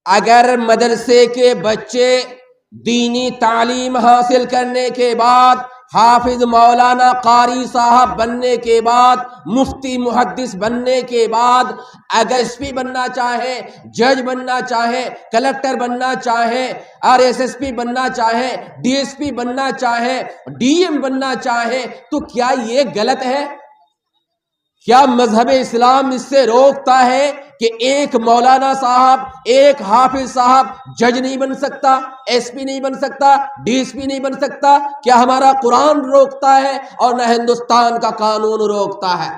اگر مدرسے کے بچے دینی تعلیم حاصل کرنے کے بعد حافظ مولانا قاری صاحب بننے کے بعد مفتی محدث بننے کے بعد اگر ایس پی بننا چاہے، جج بننا چاہے، کلکٹر بننا چاہے، اور ایس ایس پی بننا چاہے، ڈی ایس پی بننا چاہے، ڈی ایم بننا چاہے، تو کیا یہ غلط ہے؟ کیا مذہب اسلام اس سے روکتا ہے کہ ایک مولانا صاحب، ایک حافظ صاحب جج نہیں بن سکتا، ایس پی نہیں بن سکتا، ڈی ایس پی نہیں بن سکتا؟ کیا ہمارا قرآن روکتا ہے اور نہ ہندوستان کا قانون روکتا ہے؟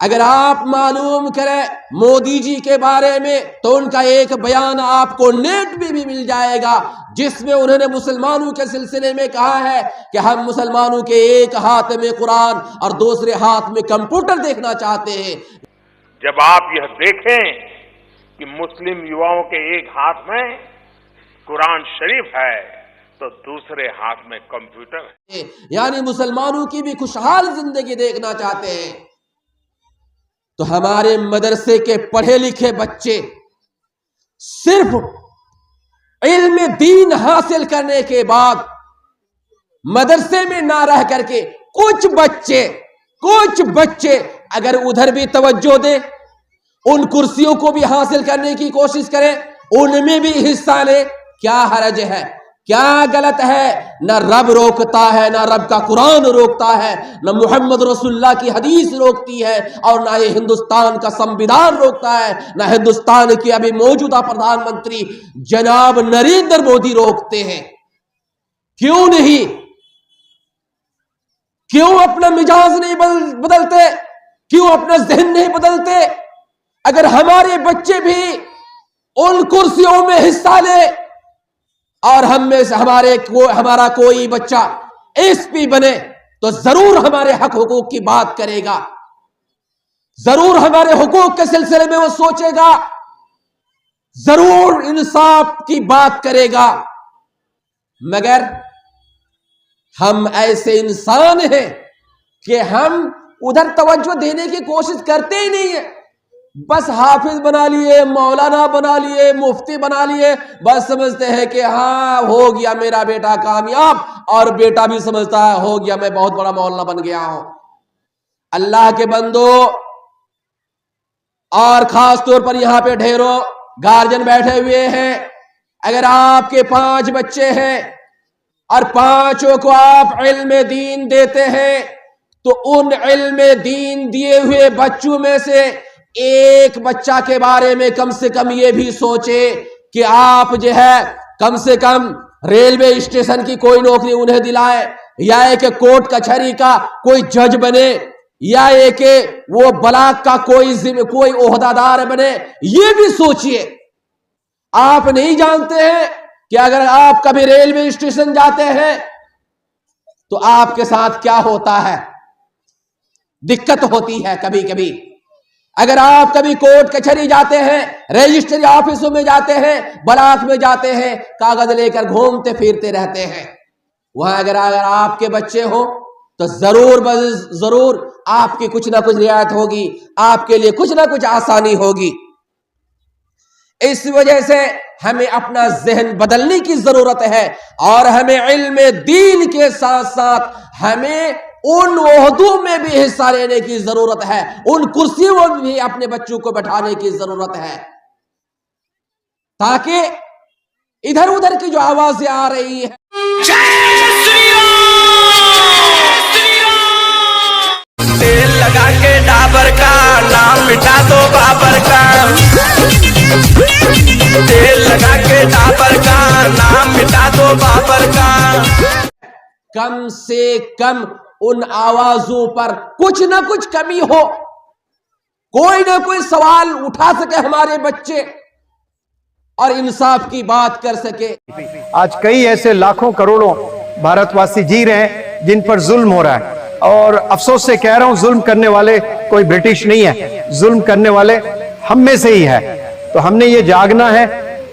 اگر آپ معلوم کریں مودی جی کے بارے میں تو ان کا ایک بیان آپ کو نیٹ میں بھی مل جائے گا، جس میں انہوں نے مسلمانوں کے سلسلے میں کہا ہے کہ ہم مسلمانوں کے ایک ہاتھ میں قرآن اور دوسرے ہاتھ میں کمپیوٹر دیکھنا چاہتے ہیں۔ جب آپ یہ دیکھیں کہ مسلم یواؤں کے ایک ہاتھ میں قرآن شریف ہے تو دوسرے ہاتھ میں کمپیوٹر ہے، یعنی مسلمانوں کی بھی خوشحال زندگی دیکھنا چاہتے ہیں، تو ہمارے مدرسے کے پڑھے لکھے بچے صرف علم دین حاصل کرنے کے بعد مدرسے میں نہ رہ کر کے کچھ بچے اگر ادھر بھی توجہ دیں، ان کرسیوں کو بھی حاصل کرنے کی کوشش کریں، ان میں بھی حصہ لیں، کیا حرج ہے؟ کیا غلط ہے؟ نہ رب روکتا ہے، نہ رب کا قرآن روکتا ہے، نہ محمد رسول اللہ کی حدیث روکتی ہے، اور نہ یہ ہندوستان کا سمویدھان روکتا ہے، نہ ہندوستان کے ابھی موجودہ پردھان منتری جناب نریندر مودی روکتے ہیں۔ کیوں نہیں؟ کیوں اپنا مزاج نہیں بدلتے؟ کیوں اپنا ذہن نہیں بدلتے؟ اگر ہمارے بچے بھی ان کرسیوں میں حصہ لے اور ہم میں سے ہمارا کوئی بچہ ایس پی بنے تو ضرور ہمارے حق حقوق کی بات کرے گا، ضرور ہمارے حقوق کے سلسلے میں وہ سوچے گا، ضرور انصاف کی بات کرے گا، مگر ہم ایسے انسان ہیں کہ ہم ادھر توجہ دینے کی کوشش کرتے ہی نہیں ہیں۔ بس حافظ بنا لیے، مولانا بنا لیے، مفتی بنا لیے، بس سمجھتے ہیں کہ ہاں ہو گیا میرا بیٹا کامیاب، اور بیٹا بھی سمجھتا ہے ہو گیا میں بہت بڑا مولانا بن گیا ہوں۔ اللہ کے بندو، اور خاص طور پر یہاں پہ ڈھیروں گارجن بیٹھے ہوئے ہیں، اگر آپ کے 5 بچے ہیں اور 5 کو آپ علم دین دیتے ہیں تو ان علم دین دیے ہوئے بچوں میں سے ایک بچہ کے بارے میں کم سے کم یہ بھی سوچے کہ آپ جو ہے کم سے کم ریلوے اسٹیشن کی کوئی نوکری انہیں دلائے، یا ایک کورٹ کچہری کا کوئی جج بنے، یا ایک وہ بلاک کا کوئی عہدہ دار بنے۔ یہ بھی سوچئے۔ آپ نہیں جانتے ہیں کہ اگر آپ کبھی ریلوے اسٹیشن جاتے ہیں تو آپ کے ساتھ کیا ہوتا ہے؟ دقت ہوتی ہے کبھی کبھی۔ اگر آپ کبھی کورٹ کچہری جاتے ہیں، رجسٹری آفسوں میں جاتے ہیں، بلاک میں جاتے ہیں، کاغذ لے کر گھومتے پھرتے رہتے ہیں، وہاں اگر آپ کے بچے ہوں تو ضرور آپ کی کچھ نہ کچھ رعایت ہوگی، آپ کے لیے کچھ نہ کچھ آسانی ہوگی۔ اس وجہ سے ہمیں اپنا ذہن بدلنے کی ضرورت ہے، اور ہمیں علم دین کے ساتھ ساتھ ہمیں ان عہدوں میں بھی حصہ لینے کی ضرورت ہے، ان کرسیوں میں بھی اپنے بچوں کو بٹھانے کی ضرورت ہے، تاکہ ادھر ادھر کی جو آوازیں آ رہی ہیں، تیل لگا کے ڈابر کا نام مٹا دو بابر کا، تیل لگا کے ڈابر کا نام مٹا دو بابر کا۔ کم سے کم ان آوازوں پر کچھ نہ کچھ کمی ہو، کوئی نہ کوئی سوال اٹھا سکے ہمارے بچے اور انصاف کی بات کر سکے۔ آج کئی ایسے لاکھوں کروڑوں بھارت واسی جی رہے ہیں جن پر ظلم ہو رہا ہے، اور افسوس سے کہہ رہا ہوں ظلم کرنے والے کوئی برٹش نہیں ہے، ظلم کرنے والے ہم میں سے ہی ہے۔ تو ہم نے یہ جاگنا ہے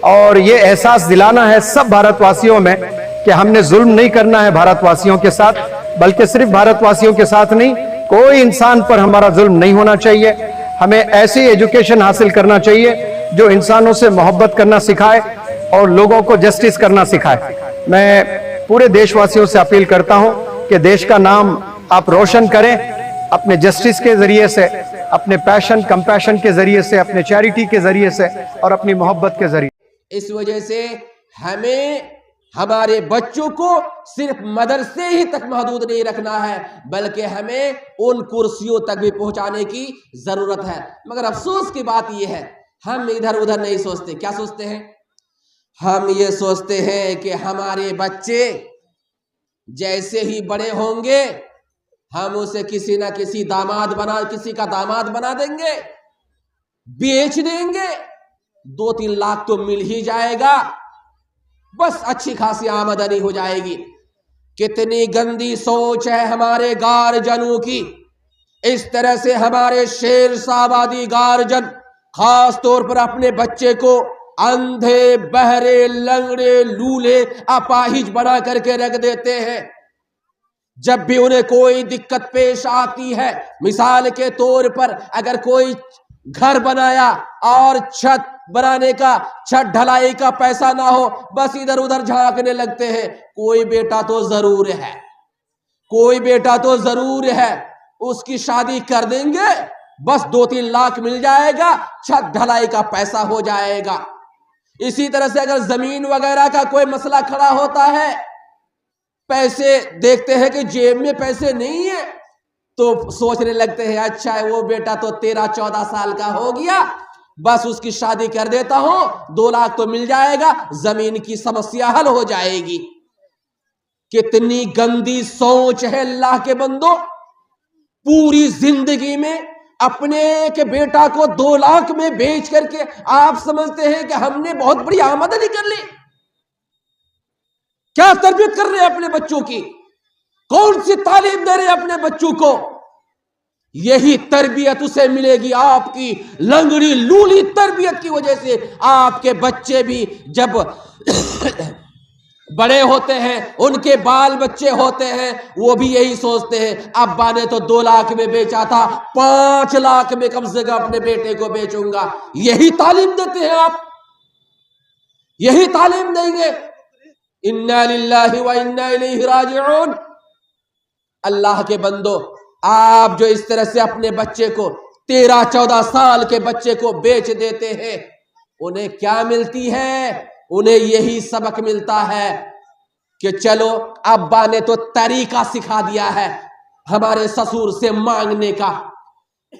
اور یہ احساس دلانا ہے سب بھارت واسیوں میں کہ ہم نے ظلم نہیں کرنا ہے بھارت واسیوں کے ساتھ، بلکہ صرف بھارت واسیوں کے ساتھ نہیں، کوئی انسان پر ہمارا ظلم نہیں ہونا چاہیے۔ ہمیں ایسی ایجوکیشن حاصل کرنا چاہیے جو انسانوں سے محبت کرنا سکھائے اور لوگوں کو جسٹس کرنا سکھائے. میں پورے دیش واسیوں سے اپیل کرتا ہوں کہ دیش کا نام آپ روشن کریں اپنے جسٹس کے ذریعے سے, اپنے پیشن کمپیشن کے ذریعے سے, اپنے چیریٹی کے ذریعے سے اور اپنی محبت کے ذریعے. اس وجہ سے ہمیں ہمارے بچوں کو صرف مدرسے ہی تک محدود نہیں رکھنا ہے, بلکہ ہمیں ان کرسیوں تک بھی پہنچانے کی ضرورت ہے. مگر افسوس کی بات یہ ہے, ہم ادھر ادھر نہیں سوچتے. کیا سوچتے ہیں؟ ہم یہ سوچتے ہیں کہ ہمارے بچے جیسے ہی بڑے ہوں گے ہم اسے کسی نہ کسی کسی کا داماد بنا دیں گے, بیچ دیں گے, 2-3 لاکھ تو مل ہی جائے گا, بس اچھی خاصی آمدنی ہو جائے گی. کتنی گندی سوچ ہے ہمارے گارجنوں کی. اس طرح سے ہمارے شیر آبادی گارجن خاص طور پر اپنے بچے کو اندھے, بہرے, لنگڑے, لولے, اپاہج بنا کر کے رکھ دیتے ہیں. جب بھی انہیں کوئی دقت پیش آتی ہے, مثال کے طور پر اگر کوئی گھر بنایا اور چھت بنانے کا, چھت ڈھلائی کا پیسہ نہ ہو, بس ادھر ادھر جھانکنے لگتے ہیں. کوئی بیٹا تو ضرور ہے, کوئی بیٹا تو ضرور ہے, اس کی شادی کر دیں گے, بس 2-3 لاکھ مل جائے گا, چھت ڈھلائی کا پیسہ ہو جائے گا. اسی طرح سے اگر زمین وغیرہ کا کوئی مسئلہ کھڑا ہوتا ہے, پیسے دیکھتے ہیں کہ جیب میں پیسے نہیں ہیں, تو سوچنے لگتے ہیں اچھا ہے وہ بیٹا تو 13-14 سال کا ہو گیا, بس اس کی شادی کر دیتا ہوں, 2 لاکھ تو مل جائے گا, زمین کی سمسیا حل ہو جائے گی. کتنی گندی سوچ ہے اللہ کے بندو. پوری زندگی میں اپنے کے بیٹا کو 2 لاکھ میں بیچ کر کے آپ سمجھتے ہیں کہ ہم نے بہت بڑی آمدنی کر لی. کیا تربیت کر رہے ہیں اپنے بچوں کی؟ کون سی تعلیم دے رہے ہیں اپنے بچوں کو؟ یہی تربیت اسے ملے گی آپ کی لنگڑی لولی تربیت کی وجہ سے. آپ کے بچے بھی جب بڑے ہوتے ہیں, ان کے بال بچے ہوتے ہیں, وہ بھی یہی سوچتے ہیں ابا نے تو 2 لاکھ میں بیچا تھا, 5 لاکھ میں کم سے کم اپنے بیٹے کو بیچوں گا. یہی تعلیم دیتے ہیں آپ, یہی تعلیم دیں گے. انا للہ و انا الیہ راجعون. اللہ کے بندو, آپ جو اس طرح سے اپنے بچے کو 13-14 سال کے بچے کو بیچ دیتے ہیں, انہیں کیا ملتی ہے؟ انہیں یہی سبق ملتا ہے کہ چلو ابا نے تو طریقہ سکھا دیا ہے ہمارے سسور سے مانگنے کا.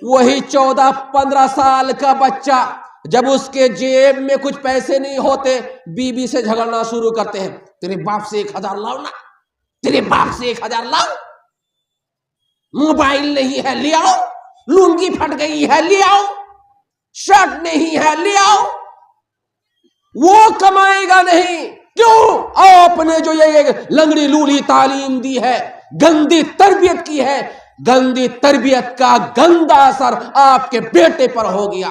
وہی 14-15 سال کا بچہ جب اس کے جیب میں کچھ پیسے نہیں ہوتے, بیوی سے جھگڑنا شروع کرتے ہیں, تیرے باپ سے 1000 لاؤ نا, تیرے باپ سے 1000 لاؤ, موبائل نہیں ہے لے آؤ, لنگی پھٹ گئی ہے لے آؤ, شرٹ نہیں ہے لے آؤ. وہ کمائے گا نہیں. کیوں؟ آپ نے جو یہ لنگڑی لولی تعلیم دی ہے, گندی تربیت کی ہے, گندی تربیت کا گندا اثر آپ کے بیٹے پر ہو گیا,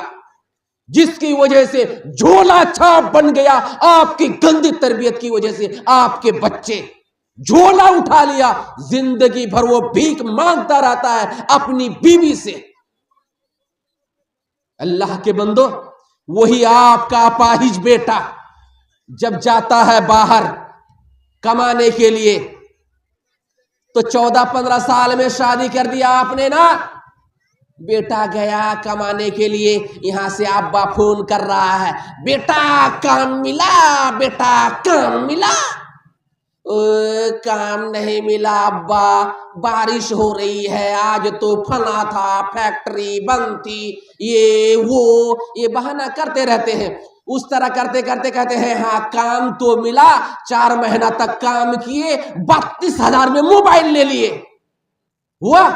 جس کی وجہ سے جھولا چھاپ بن گیا. آپ کی گندی تربیت کی وجہ سے آپ کے بچے جھولا اٹھا لیا, زندگی بھر وہ بھیک مانگتا رہتا ہے اپنی بیوی سے. اللہ کے بندو, وہی آپ کا اپاہج بیٹا جب جاتا ہے باہر کمانے کے لیے, تو 14-15 سال میں شادی کر دیا آپ نے نا, بیٹا گیا کمانے کے لیے, یہاں سے ابا فون کر رہا ہے, بیٹا کام ملا, بیٹا کام ملا. کام نہیں ملا ابا, بارش ہو رہی ہے, آج تو فنا تھا, فیکٹری بند تھی, یہ بہانہ کرتے رہتے ہیں. اس طرح کرتے کرتے کہتے ہیں ہاں کام تو ملا, 4 مہینہ تک کام کیے, 32,000 میں موبائل لے لیے. ہوا؟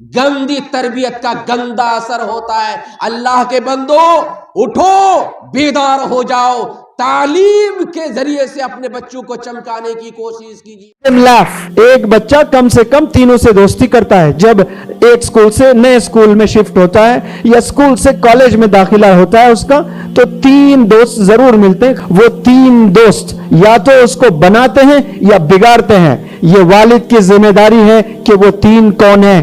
گندی تربیت کا گندا اثر ہوتا ہے. اللہ کے بندو اٹھو, بیدار ہو جاؤ, تعلیم کے ذریعے سے اپنے بچوں کو چمکانے کی کوشش کیجیے. ایک بچہ کم سے کم 3 سے دوستی کرتا ہے. جب ایک سکول سے نئے سکول میں شفٹ ہوتا ہے یا سکول سے کالج میں داخلہ ہوتا ہے اس کا, تو 3 دوست ضرور ملتے ہیں. وہ 3 دوست یا تو اس کو بناتے ہیں یا بگاڑتے ہیں. یہ والد کی ذمہ داری ہے کہ وہ 3 کون ہیں.